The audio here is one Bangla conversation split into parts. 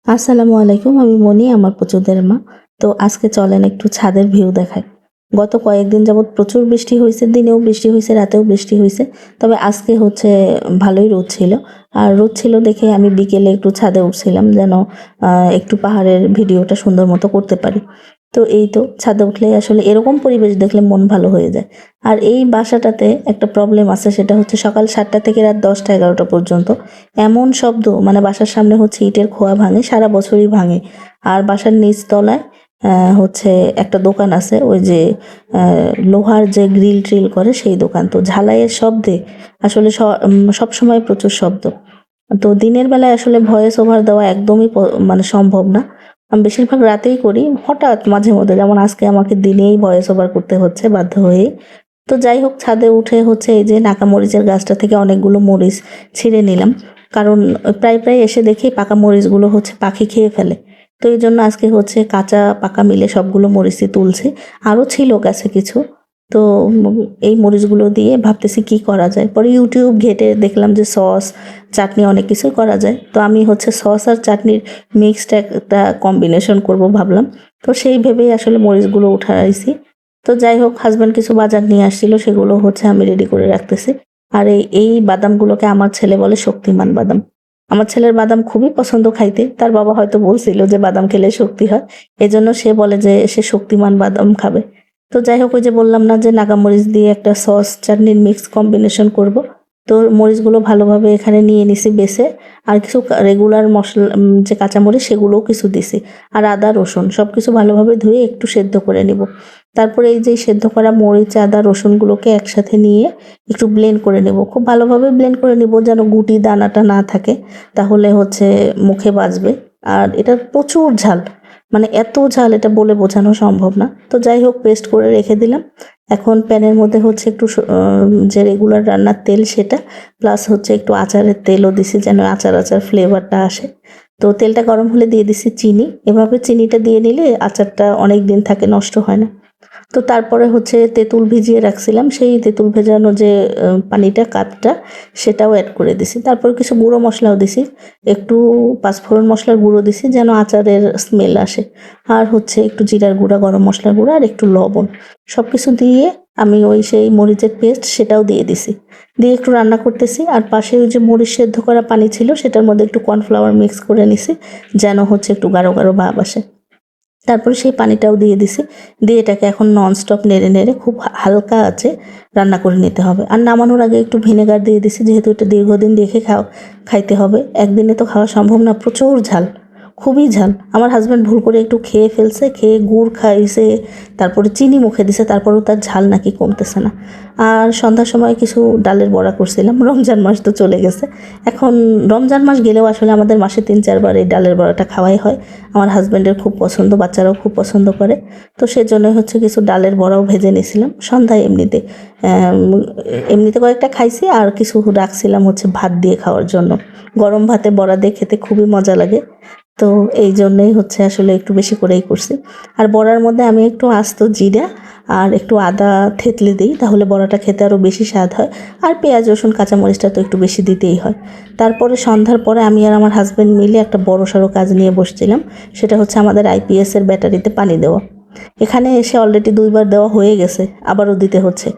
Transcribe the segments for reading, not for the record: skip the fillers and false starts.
আসসালামু আলাইকুম। আমি মনি, আমার পুচুদের মা। তো আজকে চলেন একটু ছাদের ভিউ দেখাই। গত কয়েকদিন যাবৎ প্রচুর বৃষ্টি হইছে, দিনেও বৃষ্টি হইছে, রাতেও বৃষ্টি হইছে। তবে আজকে হচ্ছে ভালোই রোদ ছিল। আর রোদ ছিল দেখে আমি বিকেলে একটু ছাদে উঠছিলাম যেন একটু পাহাড়ের ভিডিওটা সুন্দর মতো করতে পারি। তো এই তো ছাদে উঠলেই আসলে এরকম পরিবেশ দেখলে মন ভালো হয়ে যায়। আর এই বাসাটাতে একটা প্রবলেম আছে, সেটা হচ্ছে সকাল 7টা থেকে রাত 10টা 11টা পর্যন্ত এমন শব্দ, মানে বাসার সামনে হচ্ছে ইটের খোয়া ভাঙে, সারা বছরই ভাঙে। আর বাসার নিচ তলায় হচ্ছে একটা দোকান আছে, ওই যে লোহার যে গ্রিল ট্রিল করে সেই দোকান। তো ঝালাইয়ের শব্দে আসলে সব সময় প্রচুর শব্দ। তো দিনের বেলায় আসলে ভয়েস ওভার দেওয়া একদমই মানে সম্ভব না। আমি বেশিরভাগ রাতেই করি, হঠাৎ মাঝে মধ্যে, যেমন আজকে আমাকে দিনেই ভয়েস ওভার করতে হচ্ছে বাধ্য হয়েই। তো যাই হোক, ছাদে উঠে হচ্ছে এই যে নাকা মরিচের গাছটা থেকে অনেকগুলো মরিচ ছিঁড়ে নিলাম। কারণ প্রায় প্রায় এসে দেখি পাকা মরিচগুলো হচ্ছে পাখি খেয়ে ফেলে। তো এই জন্য আজকে হচ্ছে কাঁচা পাকা মিলে সবগুলো মরিচই তুলছি। আরও ছিল গাছে কিছু। তো এই মরিচগুলো দিয়ে ভাবতেছি কি করা যায়। পরে ইউটিউব ঘেটে দেখলাম যে সস, চাটনি অনেক কিছুই করা যায়। তো আমি হচ্ছে সস আর চাটনির মিক্সড একটা কম্বিনেশন করব ভাবলাম। তো সেই ভেবেই আসলে মরিচগুলো উঠাইছি। তো যাই হোক, হাজব্যান্ড কিছু বাজার নিয়ে আসছিল, সেগুলো হচ্ছে আমি রেডি করে রাখতেছি। আর এই বাদামগুলোকে আমার ছেলে বলে শক্তিমান বাদাম। আমার ছেলের বাদাম খুবই পছন্দ খাইতে। তার বাবা হয়তো বলছিল যে বাদাম খেলে শক্তি হয়, এজন্য সে বলে যে সে শক্তিমান বাদাম খাবে। তো যাই হোক, ওই যে বললাম না যে নাগামরিচ দিয়ে একটা সস চাটনির মিক্স কম্বিনেশন করব। তো মরিচগুলো ভালোভাবে এখানে নিয়ে নিছি বেছে। আর কিছু রেগুলার মশলা, যে কাঁচামরিচ সেগুলোও কিছু দিছি। আর আদা রসুন সব কিছু ভালোভাবে ধুয়ে একটু সেদ্ধ করে নিব। তারপরে এই যে সেদ্ধ করা মরিচ, আদা, রসুনগুলোকে একসাথে নিয়ে একটু ব্লেন্ড করে নেব। খুব ভালোভাবে ব্লেন্ড করে নিব যেন গুটি দানাটা না থাকে, তাহলে হচ্ছে মুখে বাজবে। আর এটা প্রচুর ঝাল, মানে এত ঝাল এটা বলে বোঝানো সম্ভব না। তো যাই হোক, পেস্ট করে রেখে দিলাম। এখন প্যানের মধ্যে হচ্ছে একটু যে রেগুলার রান্নার তেল সেটা, প্লাস হচ্ছে একটু আচারের তেলও দিছি যেন আচার আচার ফ্লেভারটা আসে। তো তেলটা গরম হলে দিয়ে দিছি চিনি। এভাবে চিনিটা দিয়ে নিলে আচারটা অনেক দিন থাকে, নষ্ট হয় না। তো তারপরে হচ্ছে তেঁতুল ভিজিয়ে রাখছিলাম, সেই তেঁতুল ভেজানো যে পানিটা কাপটা, সেটাও অ্যাড করে দিছি। তারপর কিছু গুঁড়ো মশলাও দিছি, একটু পাঁচফোড়ন মশলার গুঁড়ো দিছি যেন আচারের স্মেল আসে। আর হচ্ছে একটু জিরার গুঁড়া, গরম মশলার গুঁড়া, আর একটু লবণ। সব কিছু দিয়ে আমি ওই সেই মরিচের পেস্ট সেটাও দিয়ে দিছি। দিয়ে একটু রান্না করতেছি। আর পাশে ওই যে মরিচ সেদ্ধ করা পানি ছিল, সেটার মধ্যে একটু কর্নফ্লাওয়ার মিক্স করে নিছি যেন হচ্ছে একটু গাঢ় গাঢ় ভাব আসে। তারপরে সেই পানিটাও দিয়ে দিছি। দিয়ে এটাকে এখন ননস্টপ নেড়ে নেড়ে খুব হালকা আছে রান্না করে নিতে হবে। আর নামানোর আগে একটু ভিনেগার দিয়ে দিছি, যেহেতু এটা দীর্ঘদিন রেখে খাইতে হবে, একদিনে তো খাওয়া সম্ভব না, প্রচুর ঝাল, খুবই ঝাল। আমার হাজব্যান্ড ভুল করে একটু খেয়ে ফেলছে, খেয়ে গুড় খাইছে, তারপরে চিনি মুখে দিছে, তারপরেও তার ঝাল নাকি কমতেছে না। আর সন্ধ্যার সময় কিছু ডালের বড়া করছিলাম। রমজান মাস তো চলে গেছে। এখন রমজান মাস গেলেও আসলে আমাদের মাসে 3-4 বার এই ডালের বড়াটা খাওয়াই হয়। আমার হাজব্যান্ডের খুব পছন্দ, বাচ্চারাও খুব পছন্দ করে। তো সেজন্যই হচ্ছে কিছু ডালের বড়াও ভেজে নিয়েছিলাম সন্ধ্যায়। এমনিতে কয়েকটা খাইছি, আর কিছু রাখছিলাম হচ্ছে ভাত দিয়ে খাওয়ার জন্য। গরম ভাতে বড়া দিয়ে খেতে খুবই মজা লাগে। তো এই জন্যই হচ্ছে আসলে একটু বেশি করেই করছি। আর বড়ার মধ্যে আমি একটু আস্ত জিরা আর একটু আদা থেতলে দিই, তাহলে বড়াটা খেতে আরও বেশি স্বাদ হয়। আর পেঁয়াজ, রসুন, কাঁচামরিচটা তো একটু বেশি দিতেই হয়। তারপরে সন্ধ্যার পরে আমি আর আমার হাজব্যান্ড মিলে একটা বড়সড় কাজ নিয়ে বসছিলাম। সেটা হচ্ছে আমাদের আইপিএসের ব্যাটারিতে পানি দেওয়া। এখানে এসে অলরেডি 2 বার দেওয়া হয়ে গেছে, আবারও দিতে হচ্ছে।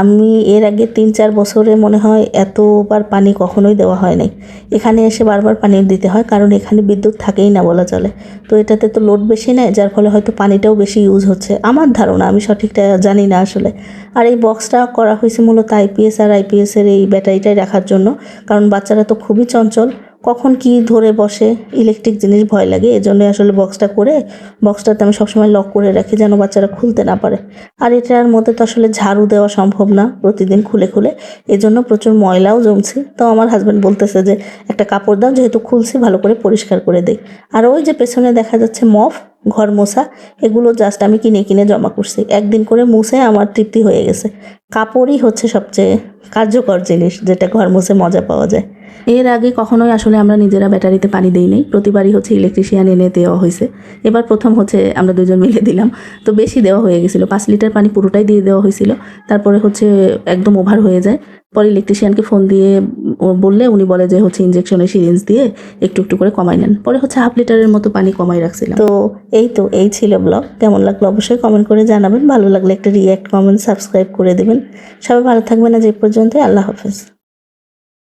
আমি এর আগে 3-4 বছরে মনে হয় এতবার পানি কখনোই দেওয়া হয় নাই। এখানে এসে বারবার পানি দিতে হয়, কারণ এখানে বিদ্যুৎ থাকেই না বলা চলে। তো এটাতে তো লোড বেশি নেয়, যার ফলে হয়তো পানিটাও বেশি ইউজ হচ্ছে, আমার ধারণা, আমি সঠিকটা জানি না আসলে। আর এই বক্সটা করা হয়েছে মূলত আইপিএস আর আইপিএসের এই ব্যাটারিটাই রাখার জন্য। কারণ বাচ্চারা তো খুবই চঞ্চল, কখন কি ধরে বসে, ইলেকট্রিক জিনিস ভয় লাগে, এজন্য আসলে বক্সটাতে আমি সবসময় লক করে রাখি যেন বাচ্চারা খুলতে না পারে। আর এটার মধ্যে তো আসলে ঝাড়ু দেওয়া সম্ভব না প্রতিদিন খুলে খুলে, এজন্য প্রচুর ময়লাও জমছে। তো আমার হাজব্যান্ড বলতেছে যে একটা কাপড় দাও, যেহেতু খুলছি ভালো করে পরিষ্কার করে দেই। আর ওই যে পেছনে দেখা যাচ্ছে মফ, ঘর মোছা, এগুলো জাস্ট আমি কিনে কিনে জমা করছি। একদিন করে মুছে আমার তৃপ্তি হয়ে গেছে। কাপড়ই হচ্ছে সবচেয়ে কার্যকর জিনিস, যেটা ঘর মুছে মজা পাওয়া যায়। এর আগে কখনোই আসলে আমরা নিজেরা ব্যাটারিতে পানি দিই নাই, প্রতিবারই হচ্ছে ইলেকট্রিশিয়ান এনে দেওয়া হয়েছে। এবার প্রথম হচ্ছে আমরা দুজন মিলে দিলাম, তো বেশি দেওয়া হয়ে গেছিলো, 5 লিটার পানি পুরোটাই দিয়ে দেওয়া হয়েছিল। তারপরে হচ্ছে একদম ওভার হয়ে যায়, পরে ইলেকট্রিশিয়ানকে ফোন দিয়ে বললে উনি বলে যে হচ্ছে ইঞ্জেকশনের সিরিঞ্জ দিয়ে একটু একটু করে কমাই নেন। পরে হচ্ছে 1/2 লিটারের মতো পানি কমাই রাখছিলাম। তো এই ছিল ব্লগ। কেমন লাগলো অবশ্যই কমেন্ট করে জানাবেন, ভালো লাগলে একটা রিঅ্যাক্ট, কমেন্ট, সাবস্ক্রাইব করে দেবেন। সবাই ভালো থাকবেন, আজ এই পর্যন্ত, আল্লাহ হাফেজ।